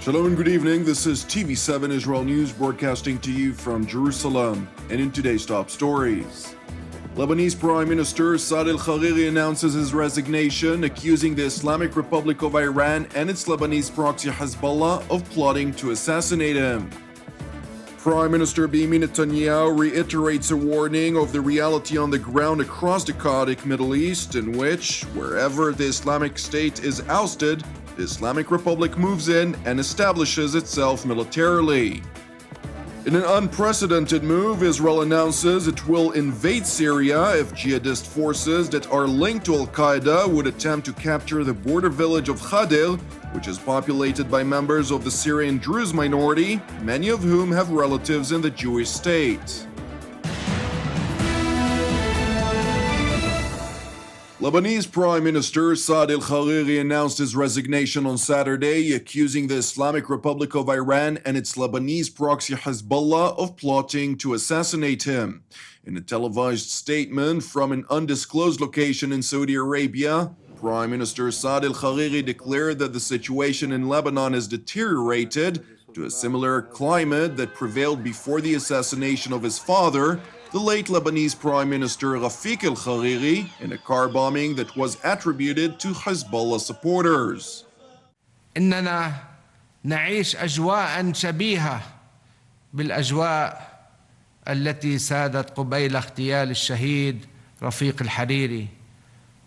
Shalom and good evening. This is TV7 Israel News broadcasting to you from Jerusalem. And in today's top stories, Lebanese Prime Minister Sa'ad al-Hariri announces his resignation, accusing the Islamic Republic of Iran and its Lebanese proxy Hezbollah of plotting to assassinate him. Prime Minister Benjamin Netanyahu reiterates a warning of the reality on the ground across the chaotic Middle East, in which, wherever the Islamic State is ousted, the Islamic Republic moves in and establishes itself militarily. In an unprecedented move, Israel announces it will invade Syria if jihadist forces that are linked to al-Qaeda would attempt to capture the border village of Khadir, which is populated by members of the Syrian Druze minority, many of whom have relatives in the Jewish state. Lebanese Prime Minister Sa'ad al-Hariri announced his resignation on Saturday, accusing the Islamic Republic of Iran and its Lebanese proxy Hezbollah of plotting to assassinate him. In a televised statement from an undisclosed location in Saudi Arabia, Prime Minister Sa'ad al-Hariri declared that the situation in Lebanon has deteriorated to a similar climate that prevailed before the assassination of his father, the late Lebanese Prime Minister al-Hariri, in a car bombing that was attributed to Hezbollah supporters. إننا نعيش أجواء شبيهة بالأجواء التي سادت قبيل اغتيال الشهيد رفيق الحريري،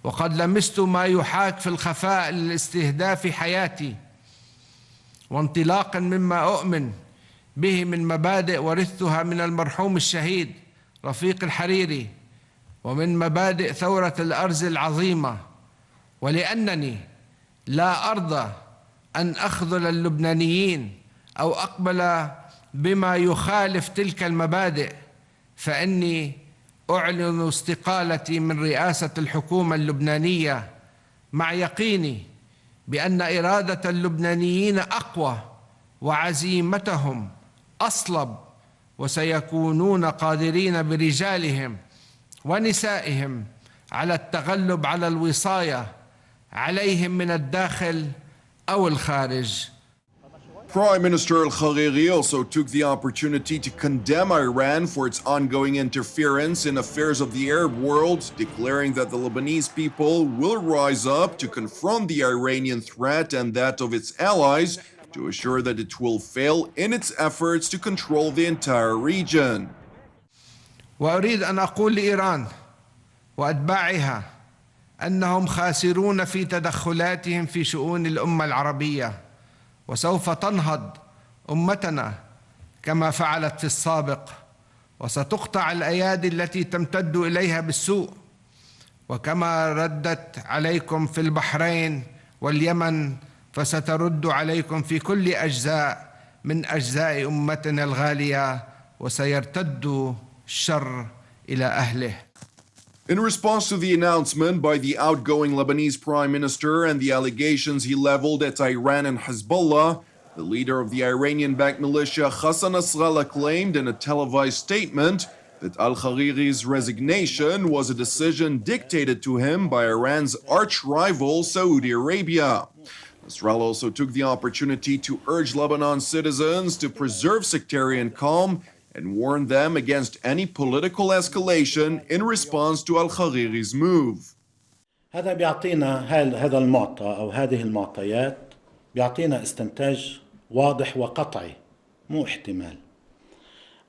وقد لمست ما يحاك في الخفاء لاستهداف حياتي، وانطلاقا مما أؤمن به من مبادئ ورثتها من المرحوم الشهيد رفيق الحريري ومن مبادئ ثورة الأرز العظيمة، ولأنني لا أرضى أن أخذل اللبنانيين أو أقبل بما يخالف تلك المبادئ، فإني أعلن استقالتي من رئاسة الحكومة اللبنانية مع يقيني بأن إرادة اللبنانيين أقوى وعزيمتهم أصلب، وسيكونون قادرين برجالهم ونسائهم على التغلب على الوصاية عليهم من الداخل أو الخارج. Prime Minister al-Hariri also took the opportunity to condemn Iran for its ongoing interference in affairs of the Arab world, declaring that the Lebanese people will rise up to confront the Iranian threat and that of its allies, to assure that it will fail in its efforts to control the entire region. وأريد أن أقول لإيران وأتباعها أنهم خاسرون في تدخلاتهم في شؤون الأمة العربية، وسوف تنهض أمتنا كما فعلت في السابق، وستقطع الأيادي التي تمتد إليها بالسوء، وكما ردت عليكم في البحرين واليمن فسترد عليكم في كل أجزاء من أجزاء أمتنا الغالية، وسيرتد الشر إلى أهله. In response to the announcement by the outgoing Lebanese Prime Minister and the allegations he leveled at Iran and Hezbollah, the leader of the Iranian-backed militia Hassan Nasrallah claimed in a televised statement that al-Hariri's resignation was a decision dictated to him by Iran's arch-rival Saudi Arabia. Nasrallah also took the opportunity to urge Lebanon citizens to preserve sectarian calm and warned them against any political escalation in response to al-Hariri's move. هذا بيعطينا هذا المعطى أو هذه المعطيات بيعطينا استنتاج واضح وقطعي مو احتمال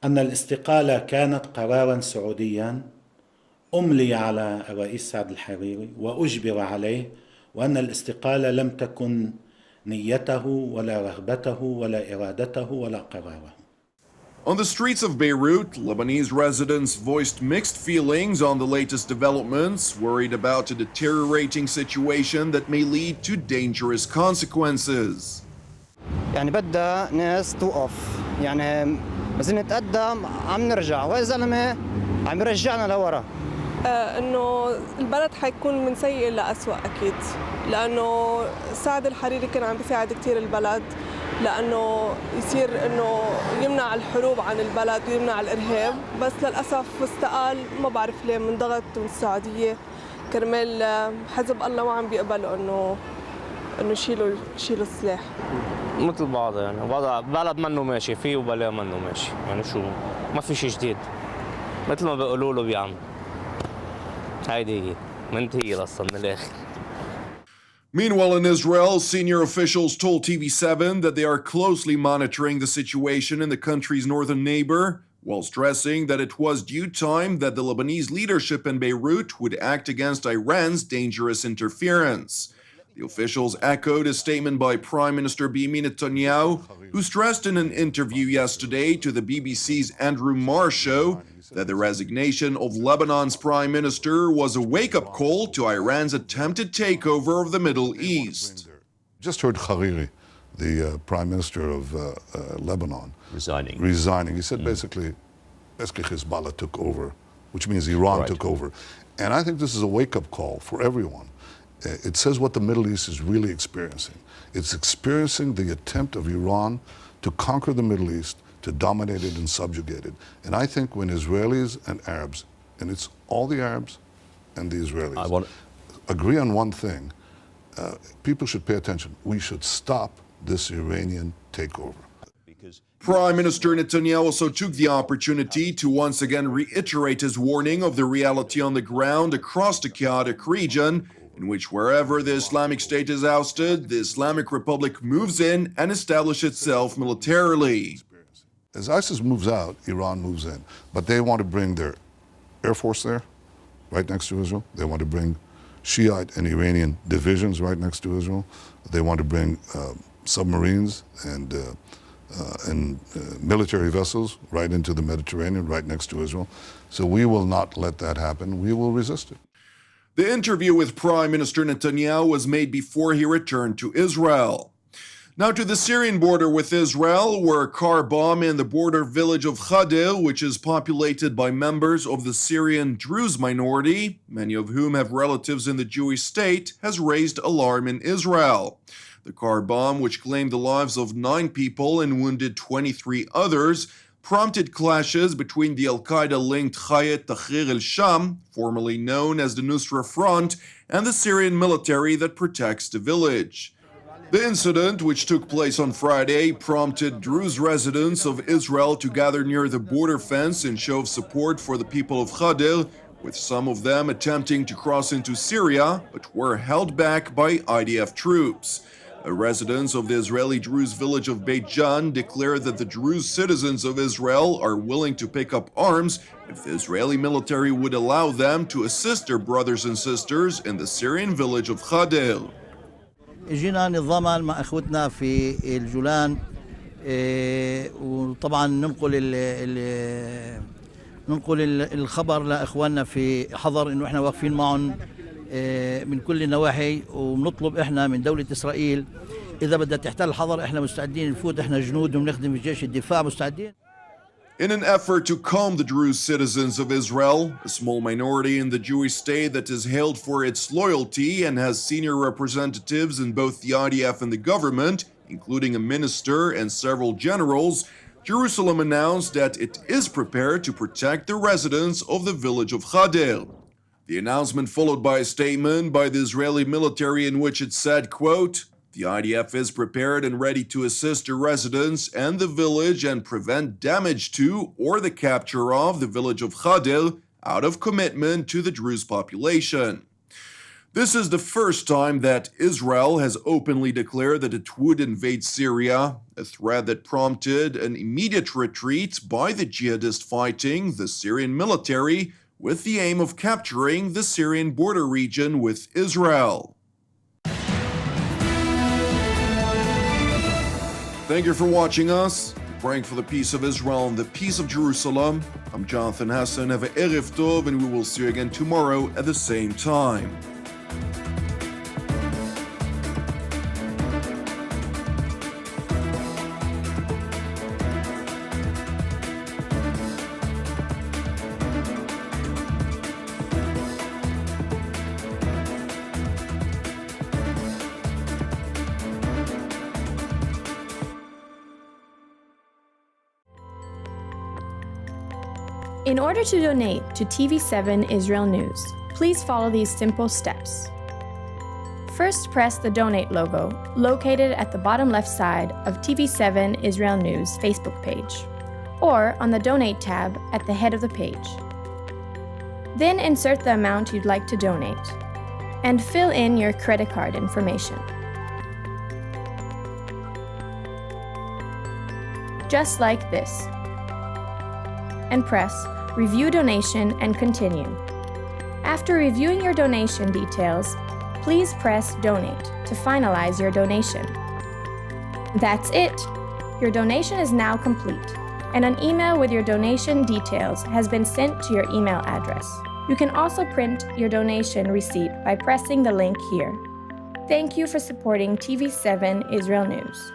أن الاستقالة كانت قرارا سعوديا أملي على الرئيس سعد الحريري وأجبر عليه، وأن الاستقالة لم تكن نيته ولا رغبته ولا إرادته ولا قراره. On the streets of Beirut, Lebanese residents voiced mixed feelings on the latest developments, worried about a deteriorating situation that may lead to dangerous consequences. يعني بدها ناس توقف، يعني بس نتقدم عم نرجع، ويا زلمة عم يرجعنا لورا. إنه البلد حيكون من سيء إلى أسوأ أكيد، لأنه سعد الحريري كان عم بيساعد كتير البلد، لأنه يصير إنه يمنع الحروب عن البلد ويمنع الإرهاب، بس للأسف استقال ما بعرف ليه من ضغط من السعودية كرمال حزب الله ما عم بيقبلوا إنه يشيلوا السلاح. مثل بعضها يعني وضع بلد منه ماشي فيه وبلا منه ماشي يعني شو ما في شيء جديد مثل ما بيقولوا له بيعمل هيدي هي منتهي اصلا من الاخر. Meanwhile, in Israel, senior officials told TV7 that they are closely monitoring the situation in the country's northern neighbor, while stressing that it was due time that the Lebanese leadership in Beirut would act against Iran's dangerous interference. The officials echoed a statement by Prime Minister Benjamin Netanyahu, who stressed in an interview yesterday to the BBC's Andrew Marr show that the resignation of Lebanon's Prime Minister was a wake-up call to Iran's attempted takeover of the Middle East. Just heard al-Hariri, the Prime Minister of Lebanon, resigning. He said basically Hezbollah took over, which means Iran took over. And I think this is a wake-up call for everyone. It says what the Middle East is really experiencing. It's experiencing the attempt of Iran to conquer the Middle East, to dominate it and subjugate it. And I think when Israelis and Arabs, and it's all the Arabs and the Israelis, agree on one thing, people should pay attention. We should stop this Iranian takeover. Prime Minister Netanyahu also took the opportunity to once again reiterate his warning of the reality on the ground across the chaotic region, in which wherever the Islamic State is ousted, the Islamic Republic moves in and establishes itself militarily. As ISIS moves out, Iran moves in. But they want to bring their Air Force there, right next to Israel. They want to bring Shiite and Iranian divisions right next to Israel. They want to bring submarines and military vessels right into the Mediterranean, right next to Israel. So we will not let that happen. We will resist it. The interview with Prime Minister Netanyahu was made before he returned to Israel. Now to the Syrian border with Israel, where a car bomb in the border village of Khadir, which is populated by members of the Syrian Druze minority, many of whom have relatives in the Jewish state, has raised alarm in Israel. The car bomb, which claimed the lives of 9 people and wounded 23 others, prompted clashes between the al-Qaeda-linked Hayat Tahrir al-Sham, formerly known as the Nusra Front, and the Syrian military that protects the village. The incident, which took place on Friday, prompted Druze residents of Israel to gather near the border fence in show of support for the people of Khadir, with some of them attempting to cross into Syria, but were held back by IDF troops. Residents of the Israeli Druze village of Beit Jan declared that the Druze citizens of Israel are willing to pick up arms if the Israeli military would allow them to assist their brothers and sisters in the Syrian village of Khadir. اجينا نتضامن مع اخوتنا في الجولان وطبعا ننقل الخبر لاخواننا في حضر انه احنا واقفين معهم من كل النواحي وبنطلب احنا من دولة اسرائيل اذا بدها تحتل الحضر احنا مستعدين نفوت احنا جنود وبنخدم في جيش الدفاع مستعدين. In an effort to calm the Druze citizens of Israel, a small minority in the Jewish state that is hailed for its loyalty and has senior representatives in both the IDF and the government, including a minister and several generals, Jerusalem announced that it is prepared to protect the residents of the village of Khadir. The announcement followed by a statement by the Israeli military in which it said, quote, "The IDF is prepared and ready to assist the residents and the village and prevent damage to or the capture of the village of Khadir out of commitment to the Druze population." This is the first time that Israel has openly declared that it would invade Syria, a threat that prompted an immediate retreat by the jihadist fighting the Syrian military with the aim of capturing the Syrian border region with Israel. Thank you for watching us. Praying for the peace of Israel and the peace of Jerusalem. I'm Jonathan Hassan. Have a Erev Tov, and we will see you again tomorrow at the same time. In order to donate to TV7 Israel News, please follow these simple steps. First, press the Donate logo, located at the bottom left side of TV7 Israel News Facebook page, or on the Donate tab at the head of the page. Then insert the amount you'd like to donate, and fill in your credit card information. Just like this. And press Review Donation and continue. After reviewing your donation details, please press Donate to finalize your donation. That's it! Your donation is now complete, and an email with your donation details has been sent to your email address. You can also print your donation receipt by pressing the link here. Thank you for supporting TV7 Israel News.